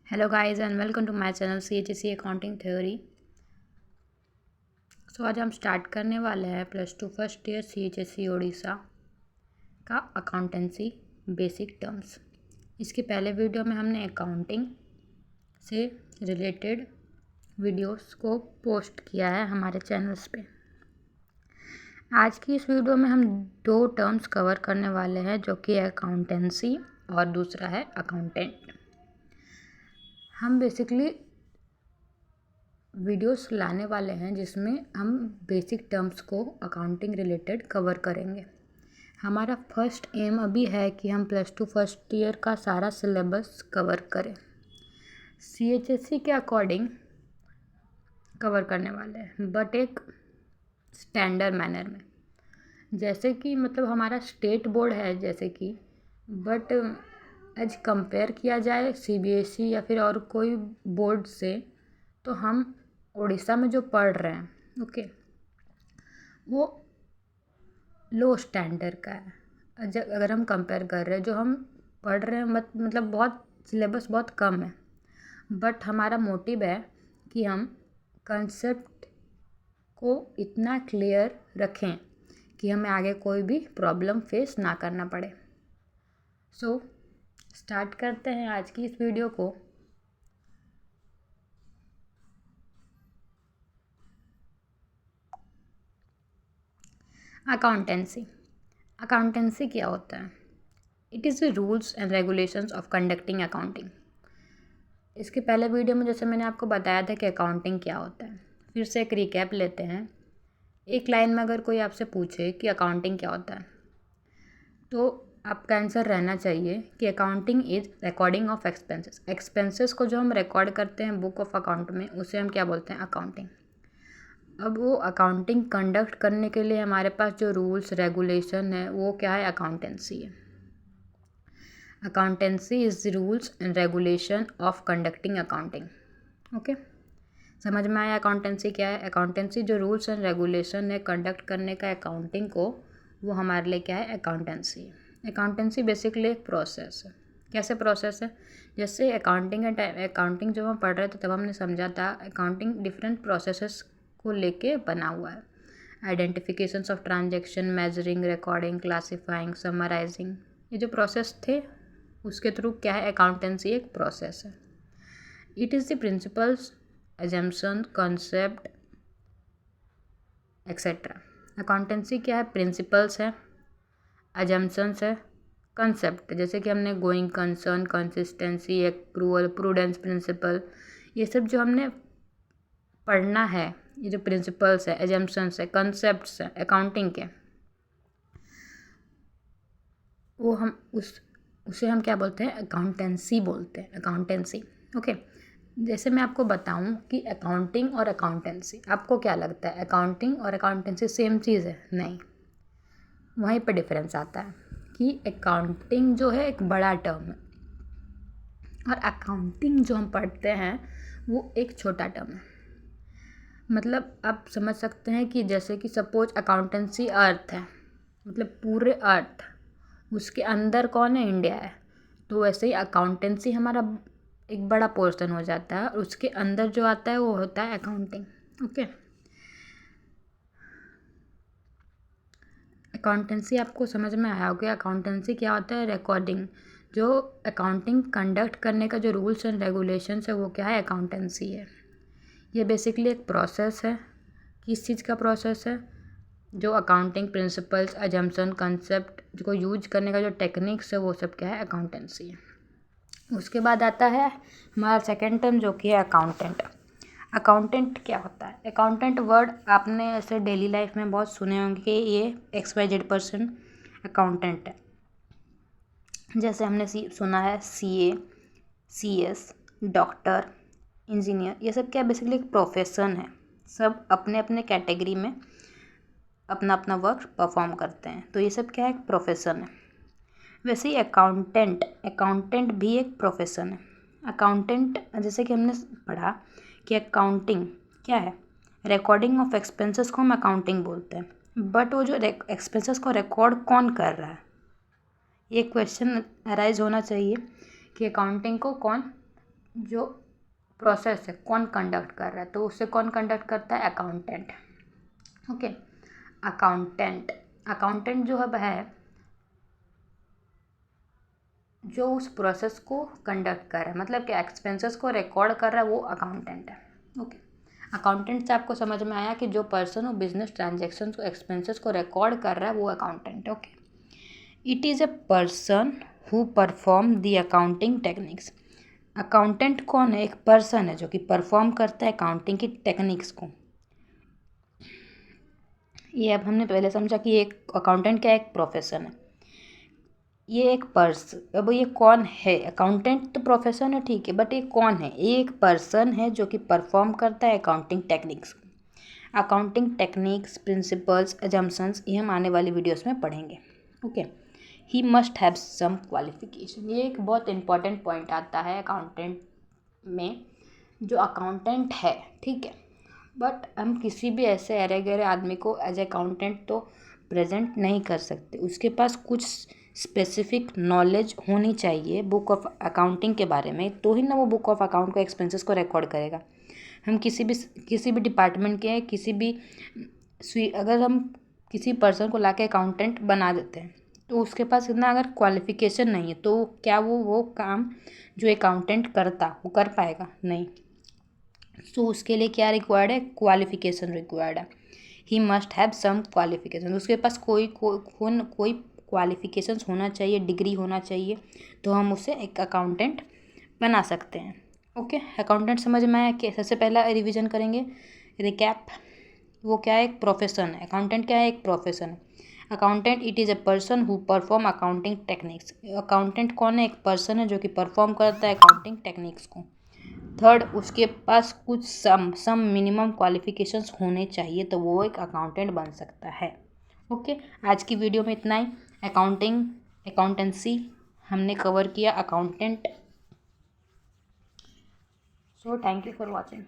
Hello guys and welcome to my channel CHSC Accounting Theory। आज हम start करने वाले हैं +2 फर्स्ट ईयर CHSC उड़ीसा का अकाउंटेंसी बेसिक टर्म्स। इसके पहले वीडियो में हमने अकाउंटिंग से रिलेटेड वीडियोस को पोस्ट किया है हमारे चैनल्स पे। आज की इस वीडियो में हम दो टर्म्स कवर करने वाले हैं जो कि अकाउंटेंसी और दूसरा है अकाउंटेंट। हम बेसिकली वीडियोस लाने वाले हैं जिसमें हम बेसिक टर्म्स को अकाउंटिंग रिलेटेड कवर करेंगे। हमारा फर्स्ट एम अभी है कि हम +2 फर्स्ट ईयर का सारा सिलेबस कवर करें, CHSC के अकॉर्डिंग कवर करने वाले हैं, बट एक स्टैंडर्ड मैनर में। जैसे कि मतलब हमारा स्टेट बोर्ड है जैसे कि, बट एज कंपेयर किया जाए CBSE या फिर और कोई बोर्ड से, तो हम उड़ीसा में जो पढ़ रहे हैं वो लो स्टैंडर्ड का है। अगर हम कंपेयर कर रहे हैं जो हम पढ़ रहे हैं मतलब बहुत सिलेबस बहुत कम है, बट हमारा मोटिव है कि हम कंसेप्ट को इतना क्लियर रखें कि हमें आगे कोई भी प्रॉब्लम फेस ना करना पड़े। स्टार्ट करते हैं आज की इस वीडियो को। अकाउंटेंसी क्या होता है? It is the rules and regulations of conducting accounting. इसके पहले वीडियो में जैसे मैंने आपको बताया था कि अकाउंटिंग क्या होता है, फिर से एक रिकैप लेते हैं। एक लाइन में अगर कोई आपसे पूछे कि अकाउंटिंग क्या होता है, तो आपका आंसर रहना चाहिए कि accounting is recording of expenses को जो हम रिकॉर्ड करते हैं बुक ऑफ अकाउंट में, उसे हम क्या बोलते हैं? अकाउंटिंग। अब वो अकाउंटिंग कंडक्ट करने के लिए हमारे पास जो रूल्स रेगुलेशन है वो क्या है? अकाउंटेंसी है। Accountancy is the rules and regulation of conducting accounting. Okay, समझ में आया अकाउंटेंसी क्या है? अकाउंटेंसी जो रूल्स एंड रेगुलेशन है कंडक्ट करने का अकाउंटिंग को, वो हमारे लिए क्या है? अकाउंटेंसी है। अकाउंटेंसी बेसिकली एक प्रोसेस है। कैसे प्रोसेस है? जैसे अकाउंटिंग जब हम पढ़ रहे थे तब हमने समझा था अकाउंटिंग डिफरेंट प्रोसेसेस को लेके बना हुआ है। Identifications of transaction, measuring, recording, classifying, summarising, ये जो प्रोसेस थे उसके थ्रू क्या है? अकाउंटेंसी एक प्रोसेस है। It is the principles, assumption, concept etcetera. Accountancy क्या है? प्रिंसिपल्स है, assumptions है, कंसेप्ट जैसे कि हमने going concern, consistency, accrual, prudence principle, ये सब जो हमने पढ़ना है, ये जो प्रिंसिपल्स है, assumptions है, कंसेप्ट्स है अकाउंटिंग के, वो हम उसे हम क्या बोलते हैं? अकाउंटेंसी बोलते हैं। अकाउंटेंसी। ओके, जैसे मैं आपको बताऊं कि अकाउंटिंग और अकाउंटेंसी, आपको क्या लगता है अकाउंटिंग और अकाउंटेंसी सेम चीज़ है? नहीं, वहीं पर डिफरेंस आता है कि अकाउंटिंग जो है एक बड़ा टर्म है और अकाउंटिंग जो हम पढ़ते हैं वो एक छोटा टर्म है। मतलब आप समझ सकते हैं कि जैसे कि सपोज अकाउंटेंसी अर्थ है, मतलब पूरे अर्थ, उसके अंदर कौन है? इंडिया है। तो वैसे ही अकाउंटेंसी हमारा एक बड़ा पोर्शन हो जाता है और उसके अंदर जो आता है वो होता है अकाउंटिंग। ओके, अकाउंटेंसी आपको समझ में आया होगा। अकाउंटेंसी क्या होता है? रिकॉर्डिंग, जो अकाउंटिंग कंडक्ट करने का जो रूल्स एंड रेगुलेशंस है वो क्या है? अकाउंटेंसी है। ये बेसिकली एक प्रोसेस है। किस चीज़ का प्रोसेस है? जो अकाउंटिंग प्रिंसिपल्स, अजम्पशन, कंसेप्ट को यूज करने का जो टेक्निक्स है वो सब क्या है? अकाउंटेंसी है। उसके बाद आता है हमारा सेकेंड टर्म जो कि है अकाउंटेंट। अकाउंटेंट क्या होता है? अकाउंटेंट वर्ड आपने ऐसे डेली लाइफ में बहुत सुने होंगे कि ये XYZ पर्सन अकाउंटेंट है। जैसे हमने सुना है CA, CS, डॉक्टर, इंजीनियर, ये सब क्या बेसिकली एक प्रोफेशन है। सब अपने अपने कैटेगरी में अपना अपना वर्क परफॉर्म करते हैं, तो ये सब क्या है? एक प्रोफेशन है। वैसे ही अकाउंटेंट भी एक प्रोफेशन है। अकाउंटेंट जैसे कि हमने पढ़ा कि अकाउंटिंग क्या है? रिकॉर्डिंग ऑफ एक्सपेंसेस को हम अकाउंटिंग बोलते हैं, बट वो जो एक्सपेंसेस को रिकॉर्ड कौन कर रहा है? ये क्वेश्चन अराइज होना चाहिए कि अकाउंटिंग को कौन जो प्रोसेस है कौन कंडक्ट कर रहा है, तो उससे कौन कंडक्ट करता है, अकाउंटेंट। ओके, अकाउंटेंट जो है जो उस प्रोसेस को कंडक्ट कर रहा है, मतलब कि एक्सपेंसेस को रिकॉर्ड कर रहा है, वो अकाउंटेंट है। ओके, अकाउंटेंट से आपको समझ में आया कि जो पर्सन वो बिजनेस ट्रांजेक्शन को एक्सपेंसेस को रिकॉर्ड कर रहा है वो accountant. Okay, it is a person who perform the accounting techniques. Accountant कौन है, एक पर्सन है जो कि परफॉर्म करता है अकाउंटिंग की टेक्निक्स को। ये अब हमने पहले समझा कि एक अकाउंटेंट क्या है, एक प्रोफेशन है। ये एक अब ये कौन है, अकाउंटेंट तो प्रोफेशन है ठीक है, बट ये कौन है, ये एक पर्सन है जो कि परफॉर्म करता है accounting techniques. Accounting techniques, principles, assumptions ये हम आने वाली वीडियोस में पढ़ेंगे। Okay, he must have some qualification. ये एक बहुत इंपॉर्टेंट पॉइंट आता है अकाउंटेंट में। जो अकाउंटेंट है ठीक है, बट हम किसी भी ऐसे अरे गहरे आदमी को एज अकाउंटेंट तो प्रेजेंट नहीं कर सकते। उसके पास कुछ स्पेसिफिक नॉलेज होनी चाहिए बुक ऑफ अकाउंटिंग के बारे में, तो ही ना वो बुक ऑफ अकाउंट को एक्सपेंसेस को रिकॉर्ड करेगा। हम किसी भी डिपार्टमेंट के अगर हम किसी पर्सन को लाके अकाउंटेंट बना देते हैं, तो उसके पास इतना अगर क्वालिफिकेशन नहीं है तो क्या वो काम जो अकाउंटेंट करता वो कर पाएगा, नहीं। सो उसके लिए क्या रिक्वायर्ड है, क्वालिफिकेशन रिक्वायर्ड है। He must have some qualification. उसके पास कोई क्वालिफिकेशंस होना चाहिए, डिग्री होना चाहिए, तो हम उसे एक अकाउंटेंट बना सकते हैं। ओके, अकाउंटेंट समझ में आया कि सबसे पहला रिवीजन करेंगे, रिकैप। वो क्या है, एक प्रोफेशन है। अकाउंटेंट क्या है, एक प्रोफेशन है। Accountant it is a person who perform accounting techniques. Accountant कौन है, एक पर्सन है जो कि परफॉर्म करता है अकाउंटिंग टेक्निक्स को। थर्ड, उसके पास कुछ सम मिनिमम क्वालिफिकेशंस होने चाहिए, तो वो एक अकाउंटेंट बन सकता है। ओके, आज की वीडियो में इतना ही। अकाउंटेंसी हमने कवर किया, accountant. So thank you for watching.